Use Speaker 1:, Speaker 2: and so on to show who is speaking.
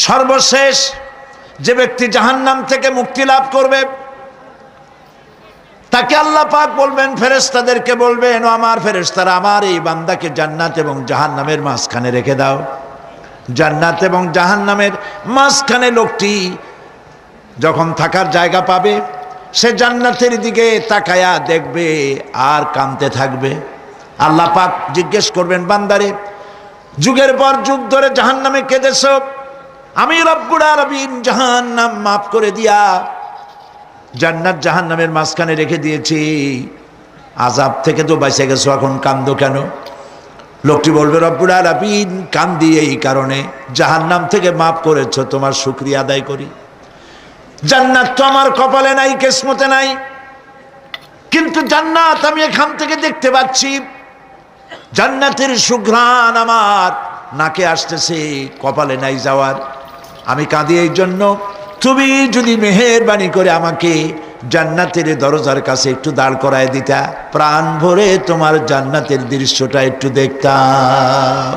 Speaker 1: সর্বশেষ যে ব্যক্তি জাহান্নাম থেকে মুক্তি লাভ করবে তাকে আল্লাহ পাক বলবেন, ফেরেশতাদেরকে বলবেন, ও আমার ফেরেশতারা, আমার এই বান্দাকে জান্নাত এবং জাহান্নামের মাঝখানে রেখে দাও। জান্নাত এবং জাহান্নামের মাঝখানে লোকটি যখন থাকার জায়গা পাবে, সে জান্নাতের দিকে তাকায়া দেখবে আর কাঁদতে থাকবে। আল্লাহ পাক জিজ্ঞেস করবেন, বান্দারে, যুগের পর যুগ ধরে জাহান্নামে কেঁদেছ, আমি রব্বুল আলামিন জাহান্নাম মাফ করে দিয়া জান্নাত জাহান্নামের মাঝখানে রেখে দিয়েছি, আযাব থেকে তো বেঁচে গেছো, এখন কান্দো কেন? লোকটি বলবে, রব্বুল আলামিন কান্দি এই কারণে, জাহান্নাম থেকে মাফ করেছো, তোমার শুকরিয়া আদায় করি। জান্নাত তো আমার কপালে নাই, কিসমতে নাই, কিন্তু জান্নাত আমি এখান থেকে দেখতে পাচ্ছি, জান্নাতের সুঘ্রাণ আমার নাকে আসতেছে, কপালে নাই যাওয়ার। আমি কাঁদি এই জন্য, তুমি যদি মেহেরবানি করে আমাকে জান্নাতের দরজার কাছে একটু দাঁড় করায় দিতা, প্রাণ ভরে তোমার জান্নাতের দৃশ্যটা একটু দেখতাম।